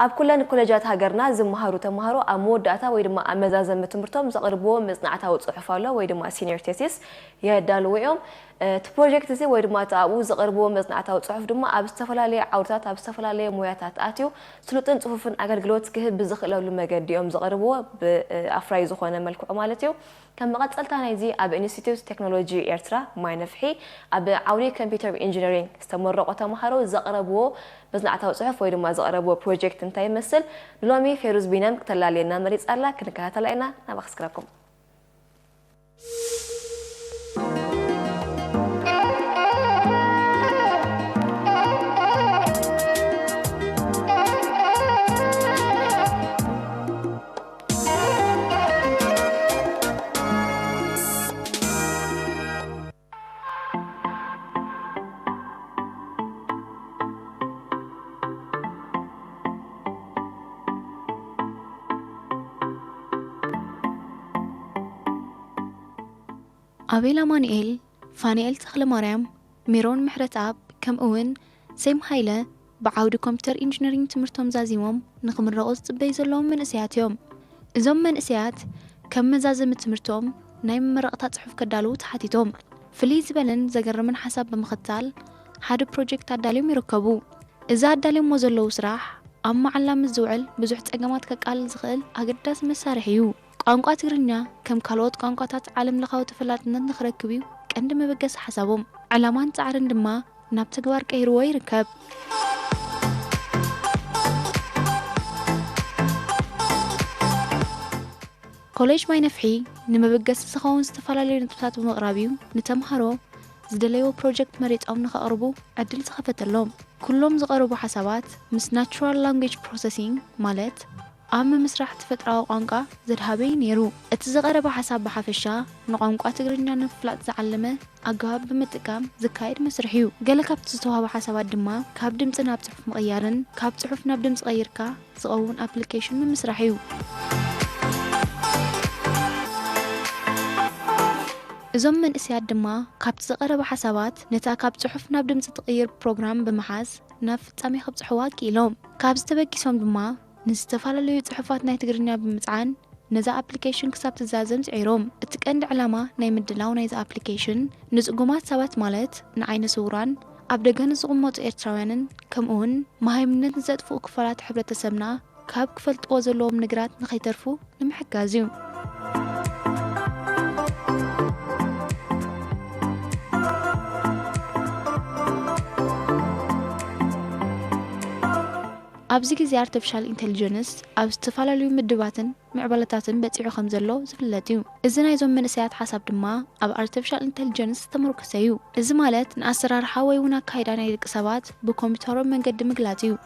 ኣብ ኩለን ኮሌጃት ሃገርና ዝመሃሩ ተማሃሮ ኣብ መወዳእታ ወይ ድማ ኣብ መዛዘም ትምህርቶም ዘቕርብዎ መጽናዕታዊ ጽሑፍ ኣሎ ወይ ድማ ሲኒየር ቴሲስ የዳልው እዮም እቲ ፕሮጀክት እዚ ወይ ድማ ታብኡ ዘቕርብዎ መጽናዕታዊ ጽሑፍ ድማ ኣብ ዝተፈላለዩ ዓውድታት ኣብ ዝተፈላለዩ ሞያታት ኣትዩ ስሉጥን ጽሑፍን ኣገልግሎት ክህብ ብዝኽእለሉ መገዲ እዮም ዘቕርብዎ ብኣፍራይ ዝኾነ መልክዑ ማለት እዩ ከም መቐጸልታ ናይዚ ኣብ ኢንስቲትዩት ቴክኖሎጂ ኤርትራ ማይ ነፍሒ ኣብ ዓውዲ ኮምፒውተር ኢንጂነሪንግ ዝተመረቑ ተማሃሮ ዘቕረብዎ መጽናዕታዊ ጽሑፍ ወይ ድማ ዘቕረብዎ ፕሮጀክት እንታይ ይመስል ሎሚ ፌሩዝ ቢናም ከተላለየና መሪጽ ኣላ ክንከታተላ ኢና ናባክስክራኩም أبيلا مانيل فانيل تخل مريم ميرون محرت أب كم أون سيم هايلة بعود كمبيوتر إنجينيرينج تمرتهم زازيمهم نقم الرئوس تبيزلهم من أسياتهم إزم من أسيات كم مزازم تمرتهم نايم مرقطات صحف كدالو تحتيتهم فليز بلن زجر من حسب بمختال حاد بروجكت عداليهم يركبوا إذا عداليهم وزلوا سراح أما علام الزوعل بزحت أجمعات كقال زغل أقدس مسارحيو ቋንቋ ትግርኛ ከም ካልኦት ቋንቋታት ዓለም ለኻዊ ተፈላጥነት ንኽረክብ ቀንዲ መበገስ ሓሳቦም ዕላማን ጻዕርን ድማ ናብ ተግባር ቀይርዎ ይርከብ ኮሌጅ ማይ ነፍሒ ንመበገስ ዝኸውን ዝተፈላለዩ ነጥብታት ብምቕራብ እዩ ንተምሃሮ ዝደለዮ ፕሮጀክት መሪፆም ንኸቕርቡ ዕድል ዝኸፈተሎም ኩሎም ዝቐርቡ ሓሳባት ምስ ናቹራል ላንጉዌጅ ፕሮሰሲንግ ማለት أما مسرح تفترة قانقة زرهابي نيرو اتزغرب حساب بحفشة نقانقة تقرنيا نفلات زعلمة أقاب بمتقام زكايد مسرحيو قال كاب تستوها بحسابات دما كاب دمت نابتحف مغيرن كاب تحف نابدمت غيركا زغون ابليكيشن من مسرحيو إذن من إسياد دما كاب تزغرب حسابات نتا كاب تحف نابدمت تغير بروغرام بمحاز نافت سامي خبز حواك يلوم كاب استبكيسون دما نستفعلوا صحفات ناي تقرنيا بمصعان نزا ابليكيشن كساب تزازم تعيروم اتقند علامة ناي مدلاو ناي زا ابليكيشن نزقومات سوات مالت نعين صوران أبدأ نزقومات إيرتراوانن كمون مهمنت نزاد فوق كفالات حبرة سمنا كاب كفلت أوزلوم نقرات نخيترفو نمحكازيو أبزي كزي artificial intelligence أب استفعلوا مدباتن معبلتاتن بتعو خمزلو زفلاتيو إذن يزوم من سيات حسب دما أب artificial intelligence تمرو كسيو إذ مالت نأسرار حاوي ونا كايدان يدك سبات بكمبيوترو من قد مقلاتيو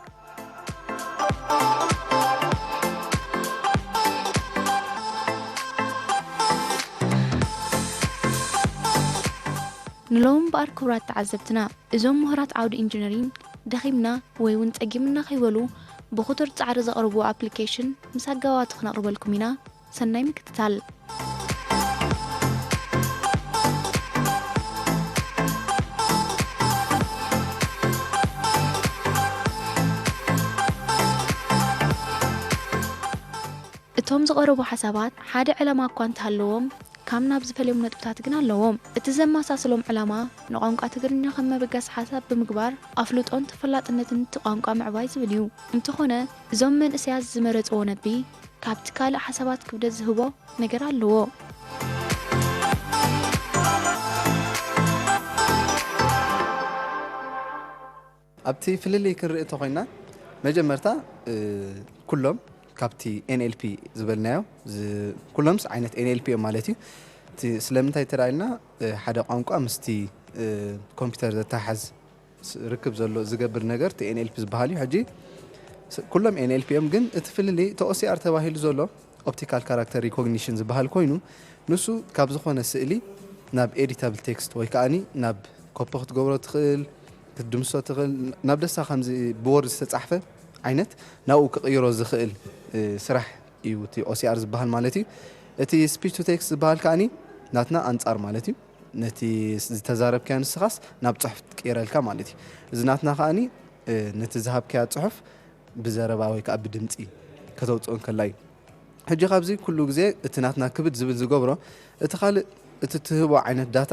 نلوم بأركورات تعذبتنا إذن مهارات عود إنجينيرين دخيمنا ويون تأجيمنا خيولو بخطر تعرض أقربو أبليكيشن مساقوات خنا أقرب لكمينا سناي مكتتال اتهم زقربو حسابات حادة علما كوانت هاللوم كم نابز فيلم نتبتات جنا لوم اتزم ساسلوم علامة نقانق أتقرنيا خم بقاس حساب بمقبار أفلوت أنت فلات أنت نتقانق مع بايز فيديو امتخونه زم من أسياس زمرت أونت بي كابتكال حسابات كبد زهبو نقرا لو أبتي فللي كرئت تقينا مجمرتا كلهم كابتي NLP زبلناو كلهم عينة NLP مالتي سلمتها ترايلنا حدا قانقا مستي كمبيوتر تحز ركب زلو زقبر نجر تي NLP زبالي حجي كلهم NLP ام جن اتفل اللي توسي ارتواهيل زلو optical character recognition زبال كوينو نسو كابز خونا سئلي ناب editable text ويكاني ناب كوبوخت جبرو تخيل تدمسو تخيل ناب دسا خمزي بورد تتصحفه عينت ناو كغيرو زخيل سرح يوتي OCR زبال مالتي اتي speech to text زبال كاني ناتنا انصار مالتي نتي تزارب كان سخاس ناب صحف كيرالكا مالتي زناتنا خاني نتي ذهب كيا صحف بزربا ወይ ከዓ ብድምፂ ከተውፅኦን ከላይ ሕጂ ካብዚ ኩሉ ግዜ እቲ ናትና ክብድ ዝብል ዝገብሮ እቲ ካልእ እቲ ትህቦ ዓይነት ዳታ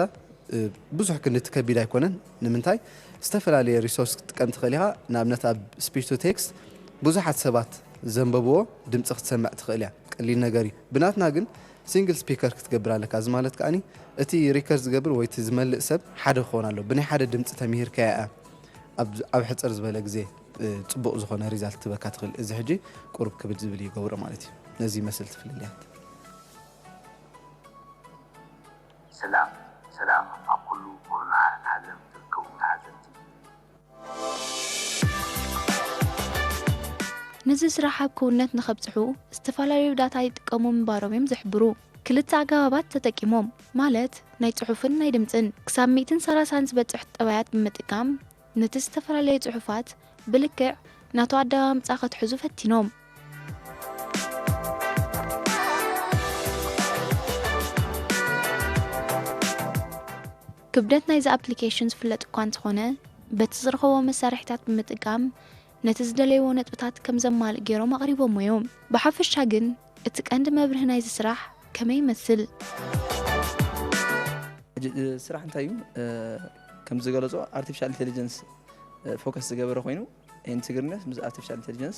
ብዙሕ ክንትከቢድ ኣይኮነን ንምንታይ ዝተፈላለየ ሪሶርስ ክትጥቀም ትኽእል ኢኻ ንኣብነት ኣብ ስፒች ቱ ቴክስት ብዙሓት ሰባት ዘንበብዎ ድምፂ ክትሰምዕ ትኽእል እያ ቀሊል ነገር እዩ ብናትና ግን ሲንግል ስፒከር ክትገብር ኣለካ እዚ ማለት ከዓኒ እቲ ሪከርድ ዝገብር ወይ እቲ ዝመልእ ሰብ ሓደ ክኾን ኣሎ ብናይ ሓደ ድምፂ ተምሂርካያ ኣብ ሕፅር ዝበለ ግዜ ፅቡቕ ዝኾነ ሪዛልት ትበካ ትኽእል እዚ ሕጂ ቁርብ ክብድ ዝብል ይገብሮ ማለት እዩ ነዚ ይመስል ትፍልልያት ሰላም ሰላም ኣብ ኩሉ ኮሮና ዓለም ትርከቡ ተሓዘንቲ ነዚ ስራሕ ኣብ ክውነት ንኸብፅሑ ዝተፈላለዩ ዳታ ይጥቀሙ ምንባሮም እዮም ዝሕብሩ ክልተ ኣገባባት ተጠቂሞም ማለት ናይ ጽሑፍን ናይ ድምፅን ክሳብ 130 ዝበፅሕ ጠባያት ብምጥቃም ነቲ ዝተፈላለዩ ጽሑፋት ብልክዕ ናቱ ኣደማምፃ ከትሕዙ ፈቲኖም ክብደት ናይዚ ኣፕሊኬሽን ዝፍለጥ እኳ እንተኾነ በቲ ዝረኸቦ መሳርሒታት ብምጥቃም ነቲ ዝደለይዎ ነጥብታት ከም ዘማልእ ገይሮም ኣቕሪቦም እዮም ብሓፈሻ ግን እቲ ቀንዲ መብርህ ናይዚ ስራሕ ከመይ ይመስል ስራሕ እንታይ እዩ ከም ዝገለጾ ኣርቲፊሻል ኢንተሊጀንስ ፎከስ ዝገበረ ኮይኑ ኢንተግሪነስ ምስ ኣርቲፊሻል ኢንተሊጀንስ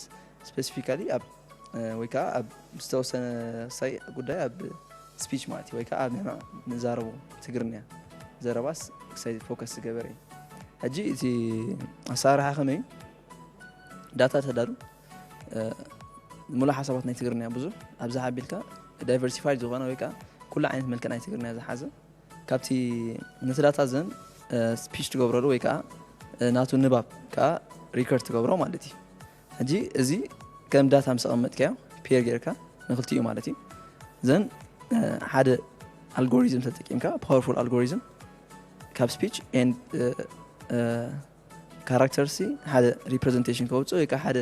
ስፔሲፊካሊ ኣብ ወይ ከዓ ኣብ ዝተወሰነ ሳይ ጉዳይ ኣብ ስፒች ማለት ወይ ከዓ ኣብ ንዛረቡ ትግርኛ ዘረባስ ክሳይ ፎከስ ዝገበረ እዩ ሕጂ እቲ ኣሰራርሓ ከመይ ዳታ ተዳሉ ሙሉእ ሓሳባት ናይ ትግርኛ ብዙሕ ኣብዛ ሓቢልካ ዳይቨርሲፋይድ ዝኾነ ወይ ከዓ ኩሉ ዓይነት መልክዕ ናይ ትግርኛ ዝሓዘ ካብቲ ነቲ ዳታ ዘን ስፒች ትገብረሉ ወይ ከዓ ናቱ ንባብ ከዓ ሪከርድ ትገብሮ ማለት እዩ ሕጂ እዚ ከም ዳታ ምስ ቀመጥካዮ ፔር ጌርካ ንክልቲኡ ማለት እዩ ዘን ሓደ ኣልጎሪዝም ተጠቂምካ ፓወርፉል ኣልጎሪዝም ካብ ስፒች ኤንድ ካራክተርሲ ሓደ ሪፕሬዘንቴሽን ከውፅእ ወይ ከዓ ሓደ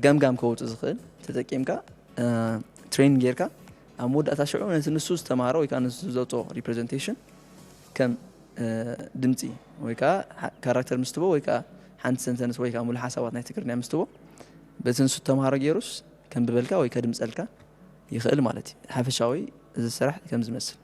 ገምጋም ከውፅእ ዝኽእል ተጠቂምካ ትሬኒንግ ጌርካ ኣብ መወዳእታ ሽዑ ነቲ ንሱ ዝተምሃሮ ወይ ከዓ ንሱ ዘውፅኦ ሪፕሬዘንቴሽን ከም ድምፂ ወይ ከዓ ካራክተር ምስትቦ ወይ ከዓ ሓንቲ ሰንተንስ ወይ ከዓ ሙሉእ ሓሳባት ናይ ትግርኛ ምስትቦ በቲ ንሱ ተምሃሮ ገይሩስ ከም ብበልካ ወይ ከድምፀልካ ይኽእል ማለት እዩ ሓፈሻዊ እዚ ስራሕ ከም ዝመስል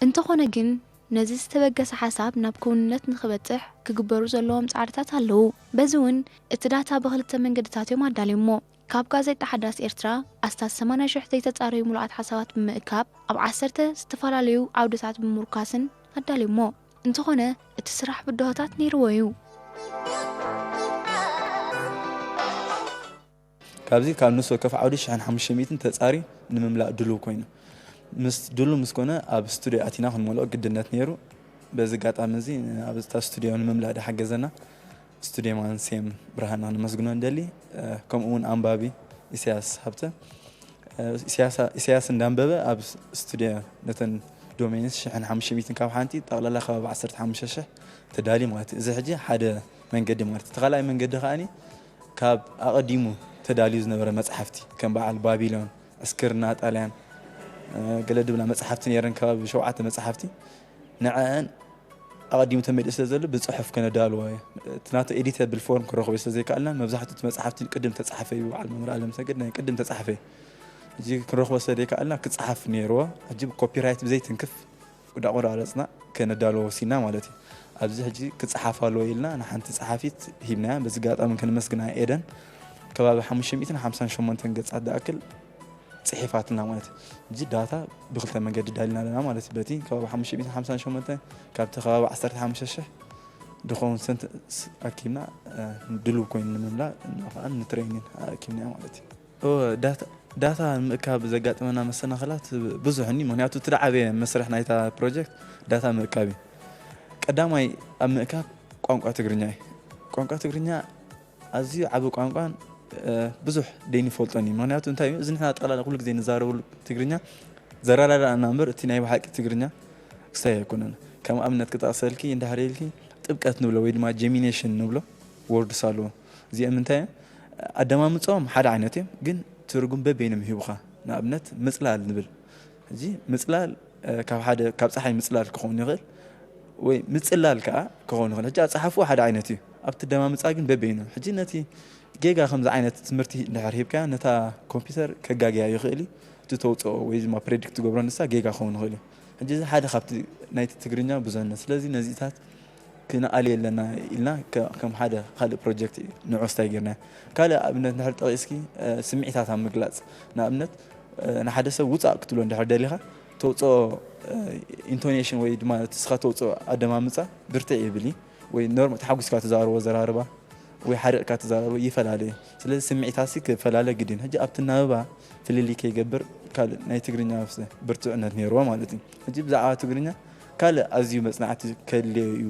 እንተኾነ ግን ነዚ ዝተበገሰ ሓሳብ ናብ ክውንነት ንኽበፅሕ ክግበሩ ዘለዎም ፃዕርታት ኣለዉ በዚ እውን እቲ ዳታ ብክልተ መንገድታት እዮም ኣዳልዩሞ ካብ ጋዜጣ ሓዳስ ኤርትራ ኣስታት 80,000 ዘይተፃረዩ ሙሉኣት ሓሳባት ብምእካብ ኣብ 10 ዝተፈላለዩ ዓውድታት ብምርካስን ኣዳልዩሞ እንተኾነ እቲ ስራሕ ብድሆታት ነይርዎ እዩ ካብዚ ካብ ንሱ ከፍ ዓውዲ 1500 ተፃሪ ንምምላእ ድልው ኮይኑ ምስ ድሉ ምስኮነ ኣብ ስቱዲዮ ኣቲና ክንመልኦ ግድነት ነይሩ በዚ ጋጣሚ እዚ ኣብ ስቱዲዮ ንምምላእ ሓገዘና ስቱዲዮ ማንሴም ብርሃና ንመስግኖ እንደሊ ከምኡ እውን ኣንባቢ ኢሳያስ ሃብተ ኢሳያስ እንዳንበበ ኣብ ስቱዲዮ ነተን ዶሜንስ 1500 ካብ ሓንቲ ጠቕላላ ከባቢ 15,000 ተዳሊ ማለት እዚ ሕጂ ሓደ መንገዲ ማለት ተኻላይ መንገዲ ከኣኒ ካብ ኣቐዲሙ ተዳልዩ ዝነበረ መጽሓፍቲ ከም በዓል ባቢሎን እስክርና ጣልያን ገለ ድብላ መጽሓፍቲ ነይረን ከባቢ 7 መጽሓፍቲ ንዓን ኣቐዲሙ ተመልኡ ስለዘሎ ብፅሑፍ ከነዳልዎ ትናቶ ኤዲተብል ፎርም ክረኽቦ ስለዘይከኣልና መብዛሕትኡ መጽሓፍቲ ቅድም ተጻሕፈ እዩ በዓል መምህር ኣለም ሰገድ ናይ ቅድም ተጻሕፈ እዚ ክረኽቦ ስለዘይከኣልና ክጽሓፍ ነይርዎ ሕጂ ኮፒራይት ብዘይትንክፍ ቁዳቁዳ ረፅና ከነዳልዎ ወሲና ማለት እዩ ኣብዚ ሕጂ ክጽሓፍ ኣለዎ ኢልና ንሓንቲ ጸሓፊት ሂብናያ በዚ ጋጣሚ ክንመስግና ኤደን ከባቢ 558 ገጻት ዝኣክል ጽሒፋትና ማለት እዚ ዳታ ብክልተ መንገዲ ዳሊና ለና ማለት በቲ ከባቢ 558 ካብቲ ከባቢ 15,000 ድኾን ሰንት ኣኪብና ድልው ኮይኑ ንምምላእ ንኸዓ ንትሬኒንግ ኣኪብና ማለት እዩ ዳታ ምእካብ ዘጋጥመና መሰናኽላት ብዙሕኒ ምክንያቱ ትደዓበየ መስርሕ ናይታ ፕሮጀክት ዳታ ምእካብ እዩ ቀዳማይ ኣብ ምእካብ ቋንቋ ትግርኛ እዩ ቋንቋ ትግርኛ ኣዝዩ ዓብ ቋንቋን ብዙሕ ደይኒ ፈልጦኒ ምክንያቱ እንታይ እዩ እዚ ንሕና ጠቕላላ ኩሉ ግዜ ንዛረበሉ ትግርኛ ዘራዳዳእና እምበር እቲ ናይ ባሓቂ ትግርኛ ክሳይ ኣይኮነን ከም ኣብነት ክጠቕሰልኪ እንዳሕሪልኪ ጥብቀት ንብሎ ወይ ድማ ጀሚኔሽን ንብሎ ወርድስ ኣሎ እዚኦም እንታይ ኣደማምፆም ሓደ ዓይነት እዮም ግን ትርጉም በበይኖም ይህቡኻ ንኣብነት ምፅላል ንብል ሕጂ ምፅላል ካብ ፀሓይ ምፅላል ክኸውን ይኽእል ወይ ምፅላል ከዓ ክኸውን ይኽእል ሕጂ ኣፀሓፉ ሓደ ዓይነት እዩ ኣብቲ ደማምፃ ግን በበይኖም ሕጂ ነቲ ጌጋ ከምዚ ዓይነት ትምህርቲ እንድሕር ሂብካ ነታ ኮምፒተር ከጋግያ ይኽእል እዩ እቲ ተውፅኦ ወይ ድማ ፕሬዲክት ትገብሮ ንሳ ጌጋ ክኸውን ይኽእል እዩ ሕጂ እዚ ሓደ ካብቲ ናይቲ ትግርኛ ብዙሕነት ስለዚ ነዚታት ክነኣል የለና ኢልና ከም ሓደ ካልእ ፕሮጀክት ንዕስታይ ጌርና ካልእ ኣብነት እንድሕር ጠቂስኪ ስምዒታት ኣብ ምግላፅ ንኣብነት ንሓደ ሰብ ውፃእ ክትብሎ እንድሕር ደሊኻ ተውፅኦ ኢንቶኔሽን ወይ ድማ ትስኻ ተውፅኦ ኣደማምፃ ብርትዕ ይብል ወይ ኖርማል ተሓጒስካ ትዛረቦ ዘራርባ ወይ ሓሪቕካ ትዛረቦ ይፈላለዩ ስለዚ ስምዒታሲ ክፈላለ ግድን ሕጂ ኣብቲ ናበባ ፍልልይ ከይገብር ካልእ ናይ ትግርኛ ብርቱዕነት ነይርዎ ማለት እዩ ሕጂ ብዛዕባ ትግርኛ ካልእ ኣዝዩ መፅናዕቲ ከድልዮ እዩ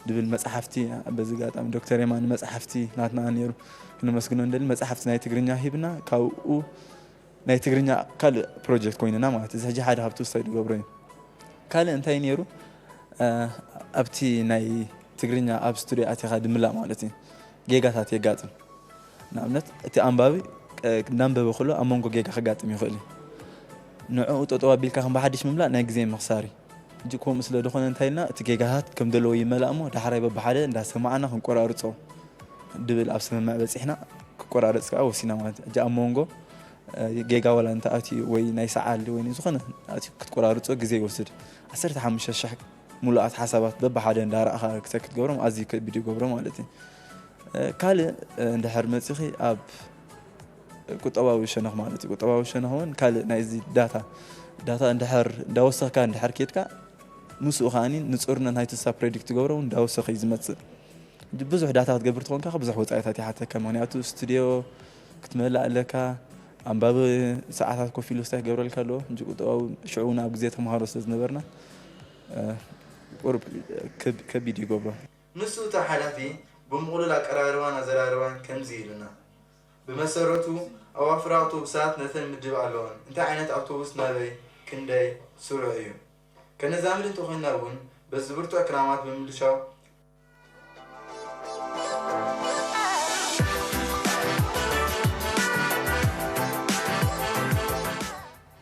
ድብል መፅሓፍቲ በዚ ጋጣሚ ዶክተር የማን መፅሓፍቲ ናትና ነይሩ ክንመስግኖ እንደሊ መፅሓፍቲ ናይ ትግርኛ ሂብና ካብኡ ናይ ትግርኛ ካልእ ፕሮጀክት ኮይንና ማለት እዚ ሕጂ ሓደ ካብቲ ውሳይ ዝገብሮ እዩ ካልእ እንታይ ነይሩ ኣብቲ ናይ ትግርኛ ኣብ ስቱድዮ ኣትኻ ድምላእ ማለት እዩ ጌጋታት የጋጥም ንኣብነት እቲ ኣንባቢ እንዳንበበ ከሎ ኣብ መንጎ ጌጋ ከጋጥም ይኽእል እዩ ንዕኡ ጠጠው ኣቢልካ ከም ብሓድሽ ምምላእ ናይ ግዜ ምኽሳር እዩ ሕጂ ከምኡ ስለ ዝኾነ እንታይ ኢልና እቲ ጌጋታት ከም ዘለዎ ይመላእ እሞ ዳሕራይ በብሓደ እንዳሰማዕና ክንቆራርፆ ድብል ኣብ ስምምዕ በፂሕና ክቆራረፅ ከዓ ወሲና ማለት እዩ ሕጂ ኣብ መንጎ ጌጋ ዋላ እንተኣትዩ ወይ ናይ ሰዓል ወይ ዝኾነ ክትቆራርፆ ግዜ ይወስድ 15,000 ሙሉኣት ሓሳባት በብሓደ እንዳረእኻ ክሰክት ገብሮም ኣዝዩ ከቢድ ይገብሮ ማለት እዩ ካልእ እንድሕር መፂኺ ኣብ ቁጠባዊ ሸነኽ ማለት እዩ ቁጠባዊ ሸነኽ እውን ካልእ ናይዚ ዳታ እንድሕር እንዳወሰኽካ እንድሕር ኬድካ ምስኡ ከዓኒ ንፁርነት ናይቲ ሳ ፕሬዲክት ትገብሮ እውን እንዳወሰኺ እዩ ዝመፅእ ብዙሕ ዳታ ክትገብር ትኾንካ ብዙሕ ወፃኢታት ይሓተካ ምክንያቱ ስቱድዮ ክትመላእ ኣለካ ኣንባቢ ሰዓታት ኮፍ ኢሉ ስታይ ክገብረልካ ኣለዎ እንጂ ቁጠባዊ ሽዑ ናብ ግዜ ተምሃሮ ስለ ዝነበርና ቁርብ ከቢድ ይገብሮ ንሱ ተሓላፊ ብምቕሉል ኣቀራርባን ኣዘራርባን ከምዚ ኢሉና ብመሰረቱ ኣዋፍር ኣውቶቡሳት ነተን ምድብ ኣለዎን እንታይ ዓይነት ኣውቶቡስ ናበይ ክንደይ ስሩዕ እዩ ከነዛምድ እንተኾይና እውን በዚ ብርቱዕ ክራማት ብምልሻው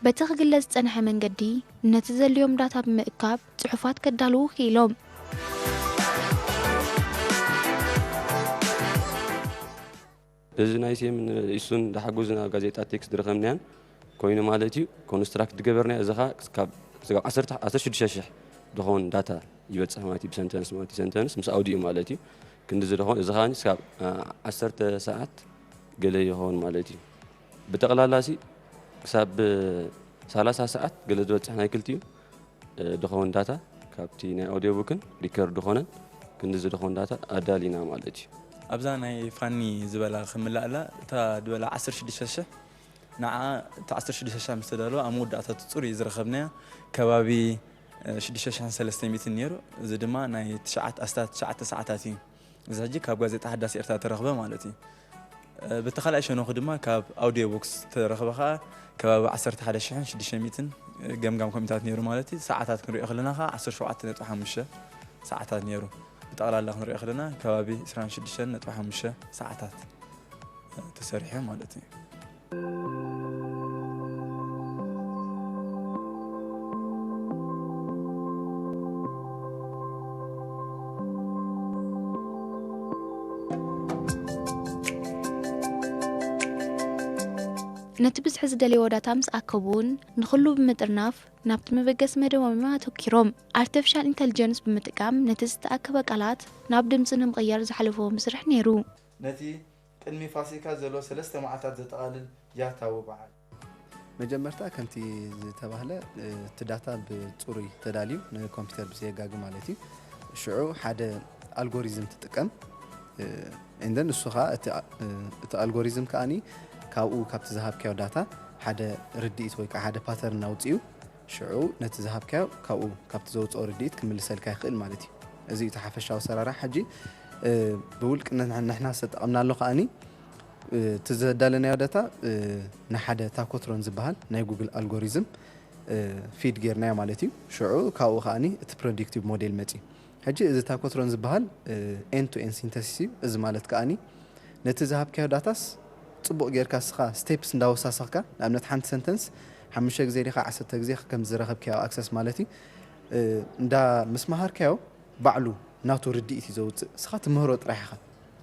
በቲ ክግለጽ ዝጸንሐ መንገዲ ነቲ ዘልዮም ዳታ ብምእካብ ጽሑፋት ከዳልዉ ክኢሎም እዚ ናይ ሴም እሱን ዳሓጉዝና ጋዜጣ ቴክስት ድረኸምናያን ኮይኑ ማለት እዩ ኮንስትራክት ድገበርና እዚኻ ካብ 16,000 ድኾን ዳታ ይበፅሕ ማለት እዩ ብሰንተንስ ማለት እዩ ሰንተንስ ምስ ኣውዲኡ ማለት እዩ ክንዲ ዝድኾን እዚ ኸዓኒ ስካብ 10 ሰዓት ገለ ይኸውን ማለት እዩ ብጠቕላላሲ ክሳብ 30 ሰዓት ገለ ዝበፅሕ ናይ ክልቲኡ ድኾን ዳታ ካብቲ ናይ ኣውዲዮ ቡክን ሪከርድ ድኾነን ክንዲ ዝድኾን ዳታ ኣዳሊና ማለት እዩ ኣብዛ ናይ ፋኒ ዝበላ ክምላእላ እታ ድበላ 16,000 ንዓ እቲ 16,000 ምስ ተዳለወ ኣብ መወዳእታ ፅሩይ ዝረኸብናያ ከባቢ 6,300 ነይሩ እዚ ድማ ናይ 9 ሰዓታት እዩ እዚ ሕጂ ካብ ጋዜጣ ሓዳስ ኤርትራ ተረኽበ ማለት እዩ በቲ ካልኣይ ሸነኹ ድማ ካብ ኣውዲዮ ቦክስ ተረኽበ ከዓ ከባቢ 11,600 ገምጋም ኮሚታት ነይሩ ማለት እዩ ሰዓታት ክንሪኦ ከለና ከዓ 17.5 ሰዓታት ነይሩ ብጠቕላላ ክንሪኦ ከለና ከባቢ 26.5 ሰዓታት ተሰሪሐ ማለት እዩ ነቲ ብዝሒ ዝደልዮ ዳታ ምስ ኣከቡን ንኹሉ ብምጥርናፍ ናብቲ መበገስ መደወማ ኣተኪሮም ኣርቲፊሻል ኢንተሊጀንስ ብምጥቃም ነቲ ዝተኣከበ ቃላት ናብ ድምፂ ንምቕያር ዝሓለፈዎ መስርሕ ነይሩ ነቲ ቅድሚ ፋሲካ ዘሎ 3 መዓልታት ዘጠቓልል ያታዊ በዓል መጀመርታ ከምቲ ዝተባህለ እቲ ዳታ ብፅሩይ ተዳልዩ ንኮምፒተር ብዘየጋግ ማለት እዩ ሽዑ ሓደ ኣልጎሪዝም ትጥቀም እንደን እሱ ከዓ እቲ ኣልጎሪዝም ከዓኒ ካብኡ ካብቲ ዝሃብካዮ ዳታ ሓደ ርድኢት ወይ ከዓ ሓደ ፓተርን ኣውፅኡ ሽዑ ነቲ ዝሃብካዮ ካብኡ ካብቲ ዘውፅኦ ርድኢት ክምልሰልካ ይኽእል ማለት እዩ እዚ እቲ ሓፈሻዊ ኣሰራርሓ ሕጂ ብውልቅነት ንሕና ዝተጠቐምናሎ ከዓኒ እቲ ዘዳለናዮ ዳታ ንሓደ ታኮትሮን ዝበሃል ናይ ጉግል ኣልጎሪዝም ፊድ ጌርናዮ ማለት እዩ ሽዑ ካብኡ ከዓኒ እቲ ፕሬዲክቲቭ ሞዴል መፂ حجي إذا تاكوترون زبهال end to end synthesis إذا مالت كأني نتذهب كهداتاس صبغ غير كاسخا steps نداوساسخكا لأمنت حنت sentence حمشك زي ريخا 10 تجزي كم زرخب كيو access مالتي ندا مسمهار كيو بعلو ناتو رديتي زوت سخات مهرات رايحة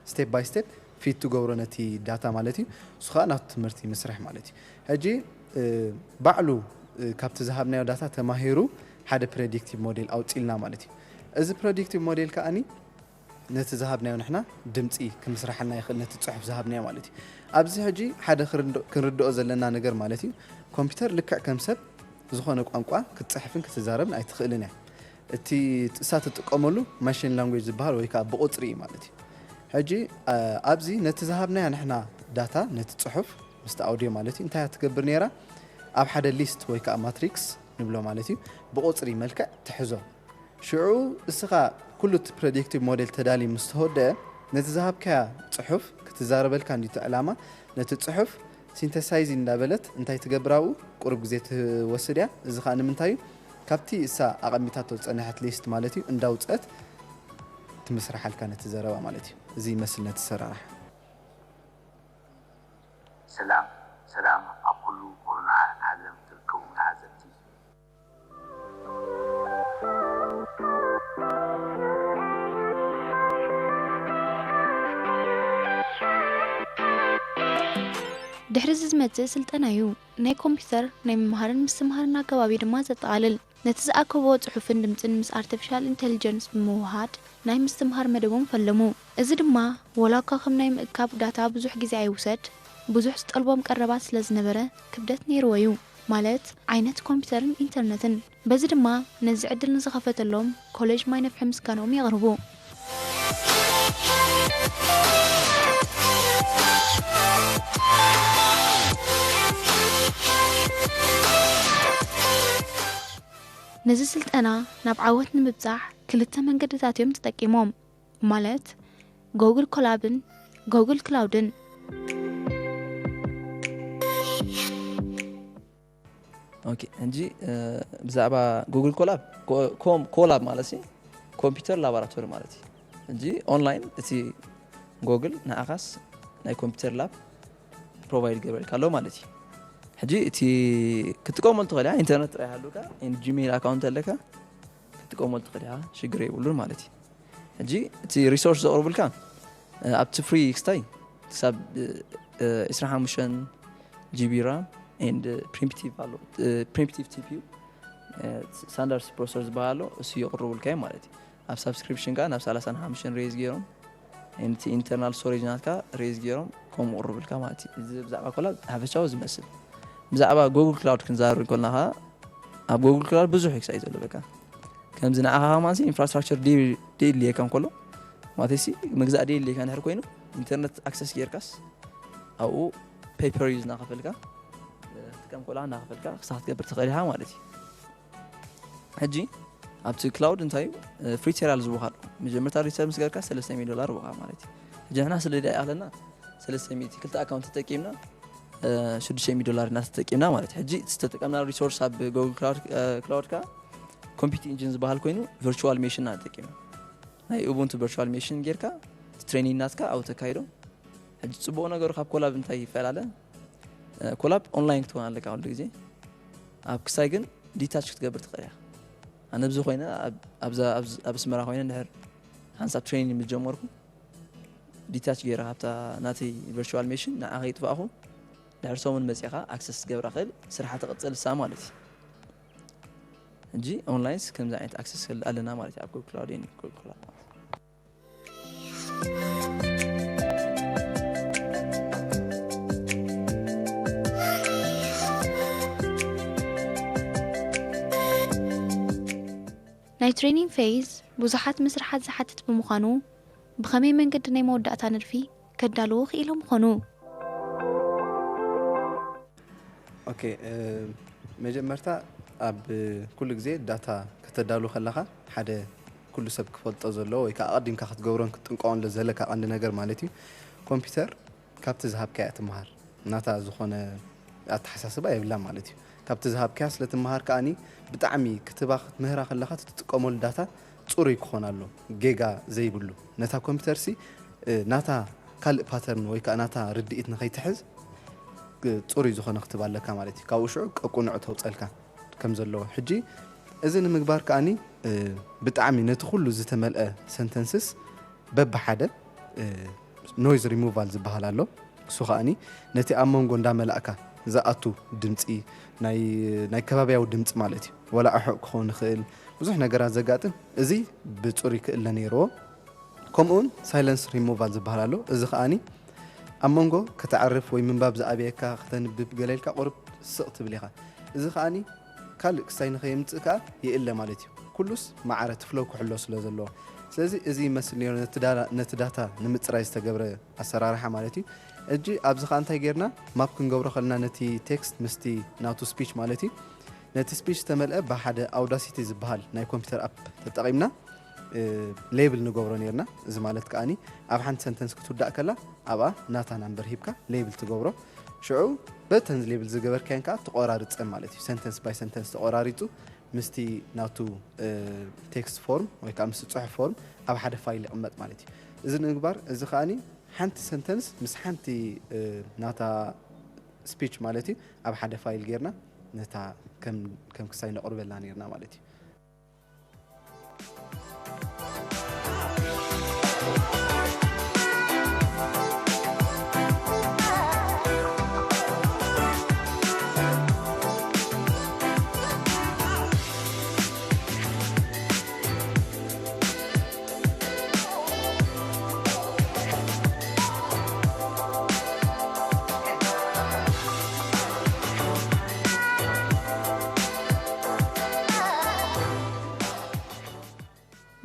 step by step في تجورنتي داتا مالتي سخا نات مرتي مسرح مالتي هجي بعلو كابت ذهبنا داتا تماهيرو حدا predictive model أو تيلنا مالتي إذا predictive model كأني نتذهبنا ونحنا دمتي كمسرح لنا يخل نتصحف ذهبنا مالتي أبزي هجي حدا كنردو أزلنا نجر مالتي كمبيوتر لك كم سب زخانة قنقة كتصحفين كتزارب أي تخيلنا تي سات تقاملو ماشين لانجويج زبهار ويكا بقطري مالتي هجي أبزي نتذهبنا نحنا داتا نتصحف مستأوديو مالتي انتهى تكبر نيرا أب حدا ليست ويكا ماتريكس نبلو مالتي بقطري ملكة تحزو شعو السخا كله predictive model تدالي مستهودة نتذهب كصحف كتزارب الكان دي تعلامة نتصحف synthesizing دابلت انتهي تقبراو قرب جزيت وسريا إذا خان منتهي كابتي إسا أقميتاتو تسأنحت ليست مالتي انداوتسأت تمسرح الكانت تزاربا مالتي زي مسلنا تسرح سلام سلام أقول قرنا عالم تركو تعزتي ድሕሪ ዝመጽእ ስልጠና እዩ ናይ ኮምፒውተር ናይ መምሃርን ምስትምሃርን ኣገባቢ ድማ ዘጠቓልል ነቲ ዝኣከቦ ጽሑፍን ድምፅን ምስ ኣርቲፊሻል ኢንተሊጀንስ ብምውሃድ ናይ ምስትምሃር መደቦም ፈለሙ እዚ ድማ ወላኳ ከም ናይ ምእካብ ዳታ ብዙሕ ግዜ ኣይውሰድ ብዙሕ ዝጠልቦም ቀረባት ስለ ዝነበረ ክብደት ነይርዎ እዩ ማለት ዓይነት ኮምፒውተርን ኢንተርነትን በዚ ድማ ነዚ ዕድል ንዝኸፈተሎም ኮሌጅ ማይ ነፍሒ ምስጋኖም የቕርቡ ነዚ ስልጠና ናብ ዓወት ንምብጻሕ ክልተ መንገድታት እዮም ተጠቂሞም ማለት ጉግል ኮላብን ጉግል ክላውድን ኦኬ እንጂ ብዛዕባ ጉግል ኮላብ ማለት ሲ ኮምፒውተር ላቦራቶሪ ማለት እንጂ ኦንላይን እቲ ጉግል ንኣኻስ ናይ ኮምፒውተር ላብ ፕሮቫይድ ገበልካሎ ማለት እዩ ሕጂ እቲ ክትቆመል ትኽእል ኢንተርኔት ጥራይ ሃሉካ ጂሜል ኣካውንት ኣለካ ክትቆመል ትኽእል ሽግር የብሉን ማለት እዩ ሕጂ እቲ ሪሶርስ ዘቕርቡልካ ኣብቲ ፍሪ ክስታይ ክሳብ 25 ጂቢ ራም and primitive TPU standard processor ዝበሃሉ እሱ ይቕርቡልካ ማለት እዩ ኣብ ሰብስክሪፕሽን ካ ናብ 35 ሬዝ ገይሮም and internal storage ናትካ ሬዝ ገይሮም ከም ይቕርቡልካ ማለት እዩ እዚ ብዛዕባ ኮላብ ሓፈሻው ዝመስል ብዛዕባ ጉግል ክላውድ ክንዛረብ ከለና ኣብ ጉግል ክላውድ ብዙሕ ኤክሳይዝ ኣሎ በቃ ከምዚ ንዓኻ ማለት ኢንፍራስትራክቸር ዴይሊ ከም ኮሎ ማለት ሲ መግዛእ ዴይሊ ካን ሕር ኮይኑ ኢንተርኔት ኣክሰስ ጌርካስ ኣብኡ ፔፐር ዩዝ ናኸፈልካ كم كل عنا خفلك خصها تقبر تغيرها مالتي هجي أبتي كلاود انتاي فري تيرال زبوخار مجمع تاري سير مسكرك $300 بوخار مالتي جهنا سلي ده أهلنا $300 كلتا أكاونت تكيمنا $600 ناس تكيمنا مالتي هجي تستخدمنا ريسورس هاب جوجل كلاود كا كومبيوتر انجنز بحال كوينو فيرتشوال ماشين نات تكيمنا هاي اوبونتو فيرتشوال ماشين غيركا تريننج ناس كا أو تكايرو هجي صبونا غير خاب كولاب انتاي فعلا كولاب اونلاين تكون لك اول غزي اب كسايغن ديتاتش تقبر تقريا انا بزو خوينا ابز مرا خوينا نهر هانساب تريننج مجمركم ديتاتش غير هابتا ناتي فيرتشوال ميشن نا اخيت فاخو دارسومن مسيخا اكسس غبر خيل سرحه تقصل سامالتي እንጂ ኦንላይንስ ከምዛ አይነት አክሰስ አለና ማለት ያው ጉግል ክላውድ እና ጉግል ክላውድ ናይ ትሬኒንግ ፌዝ ብዙሓት መስራሓት ዝሓትት ብምዃኑ ብኸመይ መንገዲ ናይ መወዳእታ ንድፊ ከዳልዎ ክኢሎም ምኾኑ ኦኬ መጀመርታ ኣብ ኩሉ ግዜ ዳታ ከተዳሉ ከለኻ ሓደ ኩሉ ሰብ ክፈልጦ ዘሎ ወይ ከዓ ቀዲምካ ክትገብሮን ክትጥንቀቆን ዘለካ ቀንዲ ነገር ማለት እዩ ኮምፒውተር ካብቲ ዝሃብካያ ትምሃር ናታ ዝኾነ ኣተሓሳስባ የብላ ማለት እዩ ካብቲ ዝሃብካያ ስለትምሃር ከኣኒ ብጣዕሚ ክትባ ክትምህራ ከለኻ ትጥቀመሉ ዳታ ፅሩይ ክኾን ኣሎ ጌጋ ዘይብሉ ነታ ኮምፒተር ሲ ናታ ካልእ ፓተርን ወይ ከዓ ናታ ርድኢት ንኸይትሕዝ ፅሩይ ዝኾነ ክትባ ኣለካ ማለት እዩ ካብኡ ሽዑ ቀቁንዑ ተውፀልካ ከም ዘለዎ ሕጂ እዚ ንምግባር ከዓኒ ብጣዕሚ ነቲ ኩሉ ዝተመልአ ሰንተንስስ በብሓደ ኖይዝ ሪሙቫል ዝበሃል ኣሎ እሱ ከዓኒ ነቲ ኣብ መንጎ እንዳመላእካ ዝኣቱ ድምፂ ናይ ከባቢያዊ ድምፂ ማለት እዩ ወላ ኣሑቕ ክኸውን ይኽእል ብዙሕ ነገራት ዘጋጥም እዚ ብፅሩይ ክእለ ነይርዎ ከምኡውን ሳይለንስ ሪሙቫል ዝበሃል ኣሎ እዚ ከዓኒ ኣብ መንጎ ከተዓርፍ ወይ ምንባብ ዝኣብየካ ከተንብብ ገለልካ ቁርብ ስቕ ትብል ኢኻ እዚ ከዓኒ ካልእ ክሳይ ንኸየምፅእ ከዓ ይእለ ማለት እዩ ኩሉስ ማዕረ ትፍለው ክሕሎ ስለ ዘለዎ ስለዚ እዚ ይመስል ነይሩ ነቲ ዳታ ንምፅራይ ዝተገብረ ኣሰራርሓ ማለት እዩ እጂ ኣብዚ ከዓ እንታይ ጌርና ማፕ ክንገብሮ ከለና ነቲ ቴክስት ምስቲ ናቱ ስፒች ማለት እዩ ነቲ ስፒች ዝተመልአ ብሓደ ኣውዳሲቲ ዝበሃል ናይ ኮምፒተር ኣፕ ተጠቒምና ሌብል ንገብሮ ነርና እዚ ማለት ከዓኒ ኣብ ሓንቲ ሰንተንስ ክትውዳእ ከላ ኣብኣ ናታ ናምበር ሂብካ ሌብል ትገብሮ ሽዑ በተን ሌብል ዝገበርካን ከዓ ተቆራርፀን ማለት እዩ ሰንተንስ ባይ ሰንተንስ ተቆራሪፁ ምስቲ ናቱ ቴክስት ፎርም ወይ ከዓ ምስ ፅሑፍ ፎርም ኣብ ሓደ ፋይል ይቕመጥ ማለት እዩ እዚ ንምግባር እዚ ከዓኒ ሓንቲ ሰንተንስ ምስ ሓንቲ ናታ ስፒች ማለት እዩ ኣብ ሓደ ፋይል ጌርና ነታ ከም ክሳይ ነቕርበላ ነርና ማለት እዩ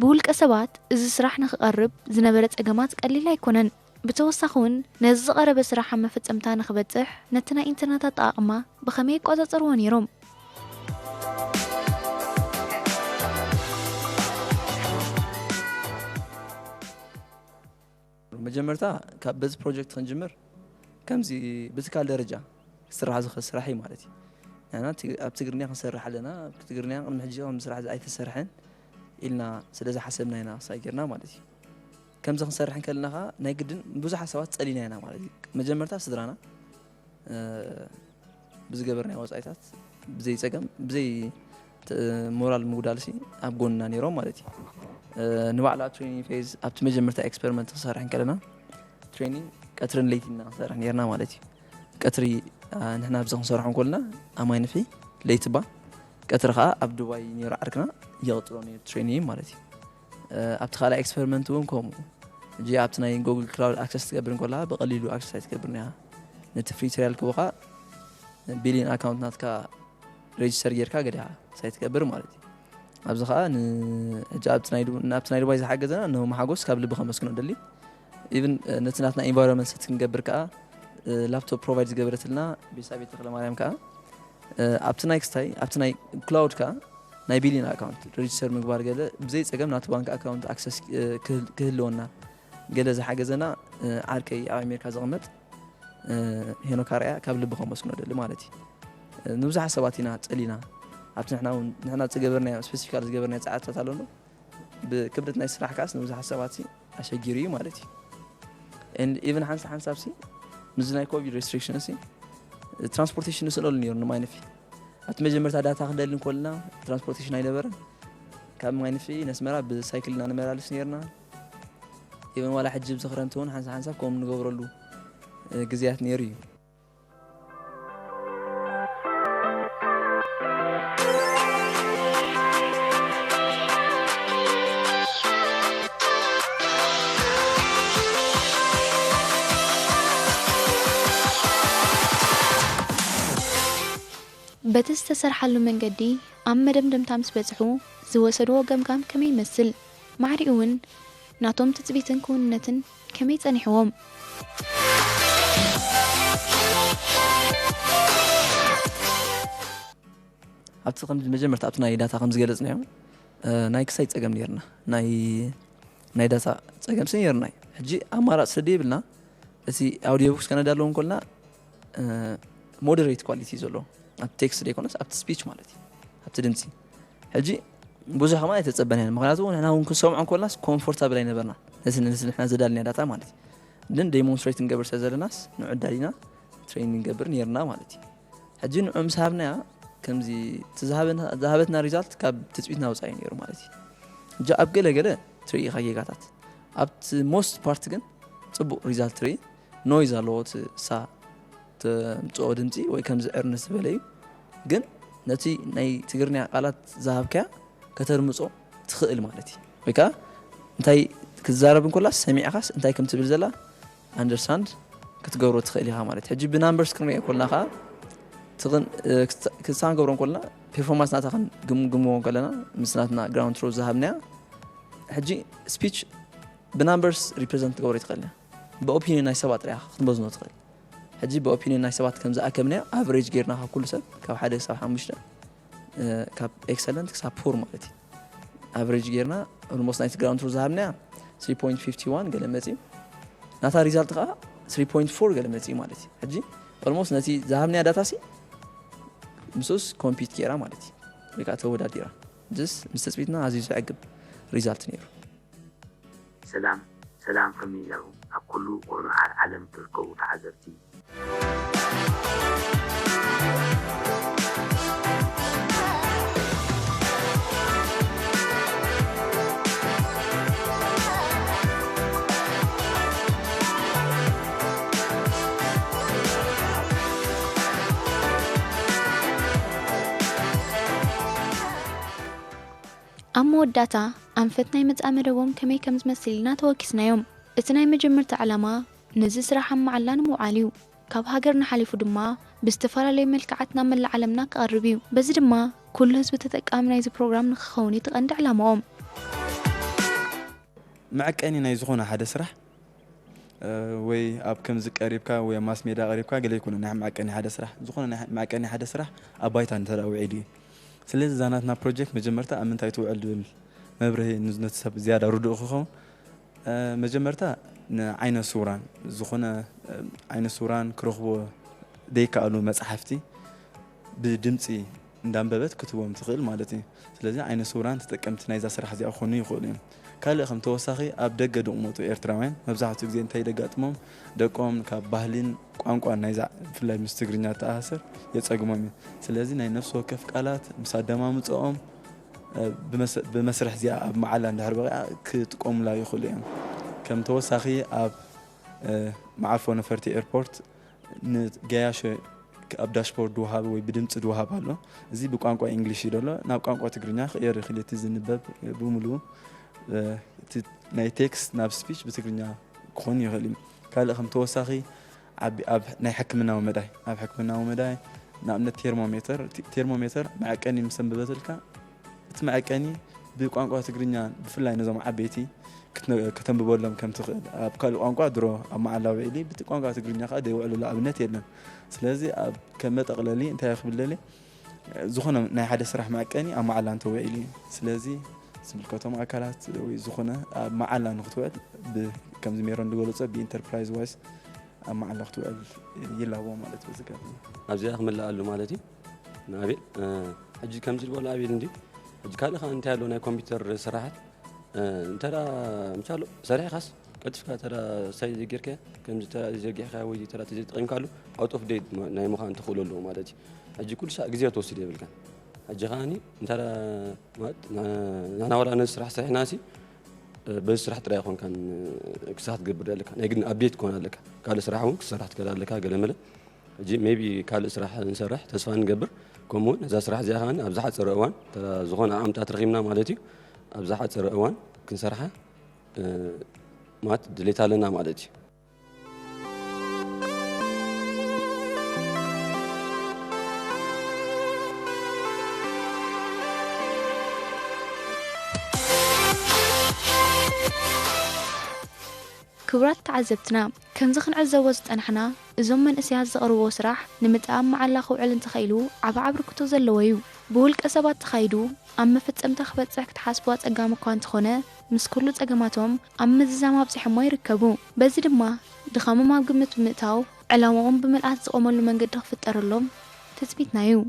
ብውልቀ ሰባት እዚ ስራሕ ንኽቐርብ ዝነበረ ፀገማት ቀሊል ኣይኮነን ብተወሳኺ እውን ነዚ ዝቐረበ ስራሕ ኣብ መፈፀምታ ንኽበፅሕ ነቲ ናይ ኢንተርነት ኣጠቓቕማ ብኸመይ ይቆፃፀርዎ ነይሮም መጀመርታ ካብ በዚ ፕሮጀክት ክንጅምር ከምዚ ብትካል ደረጃ ስራሕ ዝኽእል ስራሕ እዩ ማለት እዩ ኣብ ትግርኛ ክንሰርሕ ኣለና ኣብ ትግርኛ ቅድሚ ሕጂ ከም ስራሕ ኣይተሰርሐን ኢልና ስለዚ ሓሰብና ኢና ክሳይ ጌርና ማለት እዩ ከምዚ ክንሰርሕ ከለና ከዓ ናይ ግድን ብዙሓት ሰባት ፀሊና ኢና ማለት እዩ መጀመርታ ስድራና ብዝገበርናዮ ወፃኢታት ብዘይ ፀገም ብዘይ ሞራል ምጉዳልሲ ኣብ ጎንና ነይሮም ማለት እዩ ንባዕላ ትሬኒንግ ፌዝ ኣብቲ መጀመርታ ኤክስፐሪመንት ክንሰርሕ ከለና ትሬኒንግ ቀትርን ለይቲና ክንሰርሕ ነርና ማለት እዩ ቀትሪ ንሕና ብዚ ክንሰርሖ ከለና ኣማይንፊ ለይትባ ቀትሪ ከዓ ኣብ ዱባይ ነይሩ ዓርክና يغطروا نير ترينينج مالتي أبتخالي إكسبيرمنت وينكم جي أبتنا جوجل كلاود أكسس تقبلن كلها بقليلو أكسس تقبلنها نتفري تريال كوقا بيلين أكاونت ناتكا ريجستر يركا قدها سيتقبل مالتي أبزخا جا أبتنا يدو بايز حاجة زنا إنه محاجوس قبل بخمس كنا دلي even نتناتنا environment ستنقبل كا لابتوب بروفايد قبلت لنا بيسابي تخلى مريم كا أبتنا إكستاي أبتنا كلاود كا ናይ ቢሊን ኣካውንት ሬጅስተር ምግባር ገለ ብዘይ ፀገም ናቱ ባንክ ኣካውንት ኣክሰስ ክህልወና ገለ ዝሓገዘና ዓርከይ ኣብ ኣሜሪካ ዝቕመጥ ሄኖክ ኣርኣያ ካብ ልቢ ከመስግኖ ደሊ ማለት እዩ ንብዙሓት ሰባት ኢና ፀሊና ኣብቲ ንሕና ዝገበርናዮ ስፔሲፊካሊ ዝገበርናዮ ፀዓትታት ኣለኖ ብክብደት ናይ ስራሕ ካስ ንብዙሓት ሰባት ኣሸጊሩ እዩ ማለት እዩ ኢቨን ሓንሳብሲ ምዝ ናይ ኮቪድ ሬስትሪክሽን ትራንስፖርቴሽን ንስእለሉ ነይሩ ንማይነፊ أت مجمرت عادات أخذلنا كلنا ترانسبورتيشن أي لبرة كم غين في ناس مرة بسايكلنا أنا مرة لسنيرنا يوم ولا حد جيب زخرنتون حنسا كوم نجورلو جزيات نيري በተስተሰርሐሉ መንገዲ ኣብ መደምደምታ ምስ በጽሑ ዝወሰድዎ ገምጋም ከመይ ይመስል ማዕሪኡን ናቶም ትጽቢትን ክውንነትን ከመይ ጸኒሕዎም ኣብቲ ከም መጀመርታ ኣብቲ ናይ ዳታ ከም ዝገለጽናዮ ናይ ክሳይ ጸገም ነርና ናይ ዳታ ጸገም ነርና ሕጂ ኣማራጭ ስለደይብልና እቲ ኣውዲዮ ቡክስ ከነዳለውን ኮልና ሞደሬት ኳሊቲ ዘሎ ኣብ ቴክስት ደይኮነስ ኣብቲ ስፒች ማለት እዩ ኣብቲ ድምፂ ሕጂ ብዙሕ ከማ የተጸበነ ምክንያቱ ንሕና እውን ክንሰምዖ ኮላስ ኮምፎርታብል ኣይነበርና ንሕና ዘዳልኛ ዳታ ማለት እዩ ግን ዴሞንስትሬት ንገብር ስለዘለናስ ንዕዳሊና ትሬኒንግ ንገብር ነርና ማለት እዩ ሕጂ ንዑ ምስ ሃብናያ ከምዚ ዝሃበትና ሪዛልት ካብ ትፅቢትና ወፃኢ ነይሩ ማለት እዩ ሕጂ ኣብ ገለገለ ትርኢ ኢኻ ጌጋታት ኣብቲ ሞስት ፓርት ግን ፅቡቕ ሪዛልት ትርኢ ኖይዝ ኣለዎ ሳ ተምፅኦ ድምፂ ወይ ከምዚ ዕርነስ ዝበለ እዩ ግን ነቲ ናይ ትግርኛ ቃላት ዝሃብከያ ከተርምፆ ትኽእል ማለት እዩ ወይ ከዓ እንታይ ክዛረብ እንኮላስ ሰሚዕኻስ እንታይ ከም ትብል ዘላ አንደርስታንድ ክትገብሮ ትኽእል ኢኻ ማለት ሕጂ ብናምበርስ ክንሪኦ ኮልና ከዓ ክሳን ገብሮ ኮልና ፐርፎርማንስ ናታ ክንግምግምዎ ከለና ምስ ናትና ግራውንድ ትሮ ዝሃብናያ ሕጂ ስፒች ብናምበርስ ሪፕሬዘንት ትገብሮ ይትኽእል ብኦፒኒየን ናይ ሰባት ጥራይ ክትመዝኖ ትኽእል ሕጂ ብኦፒኒየን ናይ ሰባት ከም ዝኣከብናያ ኣቨሬጅ ጌርና ካብ ኩሉ ሰብ ካብ 1 ክሳብ 5 ካብ ኤክሰለንት ክሳብ ፑር ማለት እዩ ኣቨሬጅ ጌርና ኦልሞስት ናይቲ ግራውንድ ትሩ ዝሃብናያ 3.51 ገለ መፂ ናታ ሪዛልት ከዓ 3.4 ገለ መፂ ማለት እዩ ሕጂ ኦልሞስት ነቲ ዝሃብናያ ዳታ ሲ ምስስ ኮምፒት ጌራ ማለት እዩ ወይ ከዓ ተወዳዲራ ጅስ ምስ ተፅቢትና ኣዝዩ ዝዕግብ ሪዛልት ነይሩ ሰላም ከመይለኹ ኣብ ኩሉ ቆርኑ ዓለም ትርከቡ ተዓዘብቲ ኣብ መወዳእታ ኣንፈት ናይ መጻ መደቦም ከመይ ከም ዝመስል ኢና ተወኪስናዮም እቲ ናይ መጀመርታ ዓላማ ነዚ ስራሕ ኣማዓላ ንምውዓል እዩ ካብ ሃገርና ሓሊፉ ድማ ብዝተፈላለዩ መልክዓት ናብ መላእ ዓለምና ክቐርብ እዩ በዚ ድማ ኩሉ ህዝቢ ተጠቃሚ ናይዚ ፕሮግራም ንክኸውን ይትቐንዲ ዕላማኦም መዐቀኒ ናይ ዝኾነ ሓደ ስራሕ ወይ ኣብ ከምዚ ቀሪብካ ወይ ማስ ሜዳ ቀሪብካ ገለ ይኩን ናይ መዐቀኒ ሓደ ስራሕ ዝኾነ ናይ መዐቀኒ ሓደ ስራሕ ኣብ ባይታ እንተዳውዒሉ እዩ ስለዚ ዛናትና ፕሮጀክት መጀመርታ ኣብ ምንታይ ትውዕል ድብል መብርሂ ንዝነት ሰብ ዝያዳ ርዱእ ክኸውን መጀመርታ ንዓይነ ሱራን ዝኾነ ዓይነ ሱራን ክረኽቦ ደይከኣሉ መፅሓፍቲ ብድምፂ እንዳንበበት ክትቦም ትኽእል ማለት እዩ ስለዚ ዓይነ ሱራን ተጠቀምቲ ናይዛ ስራሕ እዚኣ ክኾኑ ይኽእሉ እዮም ካልእ ከም ተወሳኺ ኣብ ደገ ድቕመጡ ኤርትራውያን መብዛሕትኡ ግዜ እንታይ ደጋጥሞም ደቆም ካብ ባህልን ቋንቋን ናይዛ ብፍላይ ምስ ትግርኛ ተኣሳሰር የፀግሞም እዩ ስለዚ ናይ ነፍሲ ወከፍ ቃላት ምስ ኣደማምፅኦም ብመስርሕ እዚኣ ኣብ መዓላ እንድሕር በቂዓ ክጥቀሙላ ይኽእሉ እዮም ከም ተወሳኺ ኣብ መዓርፎ ነፈርቲ ኤርፖርት ንገያሾ ኣብ ዳሽቦርድ ውሃብ ወይ ብድምፂ ድውሃብ ኣሎ እዚ ብቋንቋ እንግሊሽ እዩ ደሎ ናብ ቋንቋ ትግርኛ ክየር ይኽእል እቲ ዝንበብ ብምሉእ ናይ ቴክስት ናብ ስፒች ብትግርኛ ክኾን ይኽእል እዩ ካልእ ከም ተወሳኺ ኣብ ናይ ሕክምናዊ መዳይ ኣብ ሕክምናዊ መዳይ ንኣብነት ቴርሞሜተር መዐቀኒ ምስ ኣንበበትልካ እቲ መዐቀኒ ብቋንቋ ትግርኛ ብፍላይ ነዞም ዓበይቲ ከተንብበሎም ከም ትኽእል ኣብ ካልእ ቋንቋ ድሮ ኣብ መዓላ ውዒሊ በቲ ቋንቋ ትግርኛ ከዓ ደይውዕሉሉ ኣብነት የለን ስለዚ ኣብ ከም መጠቕለሊ እንታይ ክብለሊ ዝኾነ ናይ ሓደ ስራሕ መዐቀኒ ኣብ መዓላ እንተውዒሉ እዩ ስለዚ ዝምልከቶም ኣካላት ወይ ዝኾነ ኣብ መዓላ ንክትውዕል ከምዚ ሜሮን ዝገለፆ ብኢንተርፕራይዝ ዋይስ ኣብ መዓላ ክትውዕል ይላዎ ማለት በዝጋብ ኣብዚኣ ክምላኣሉ ማለት እዩ ናቤል ሕጂ ከምዚ ዝበሉ ኣቤል እንዲ ሕጂ ካልእ ኸ እንታይ ኣሎ ናይ ኮምፒውተር ስራሓት እንተዳ ምቻሎ ሰሪሕኻስ ቀጥፍካ ተዳ ሳይት ጌርካ ከምዚ ተዳ ዘርጊሕካ ወይ ተዳ ተጠቒምካሉ ኣውት ኦፍ ዴት ናይ ምዃን ትኽእሉ ኣለዎ ማለት እዩ ሕጂ ኩሉ ሻዕ ግዜ ትወስድ የብልካ ሕጂ ኸዓኒ እንተዳ ናና ወላ ነዚ ስራሕ ሰሪሕናሲ በዚ ስራሕ ጥራይ ይኾንካን ክሳሕ ትገብር ኣለካ ናይ ግን ኣብዴት ክኾን ኣለካ ካልእ ስራሕ እውን ክስራሕ ትከዳ ኣለካ ገለ መለ ሕጂ ሜቢ ካልእ ስራሕ ንሰርሕ ተስፋ ንገብር ከምኡውን እዛ ስራሕ እዚኣ ኸዓኒ ኣብ ዝሓፀረ እዋን ዝኾነ ዓቕምታት ረኺብና ማለት እዩ ኣብ ዝሓፀረ እዋን ክንሰርሓ ማለት ድሌት ኣለና ማለት እዩ ክብራት ተዓዘብትና ከምዚ ክንዕዘቦ ዝጠናሕና እዞም መንእስያት ዘቕርብዎ ስራሕ ንምጥኣም መዓላ ክውዕል እንተኸኢሉ ዓብዓብ ርክቶ ዘለዎ እዩ ብውልቀ ሰባት ተኻይዱ ኣብ መፈፀምታ ክበፅሕ ክትሓስቦ ኣፀጋሚ እኳ እንተኾነ ምስ ኩሉ ፀገማቶም ኣብ ምዝዛም ኣብፂሖሞ ይርከቡ በዚ ድማ ድኻሞም ኣብ ግምት ብምእታው ዕላማኦም ብምልኣት ዝቖመሉ መንገዲ ክፍጠረሎም ተፅቢትና እዩ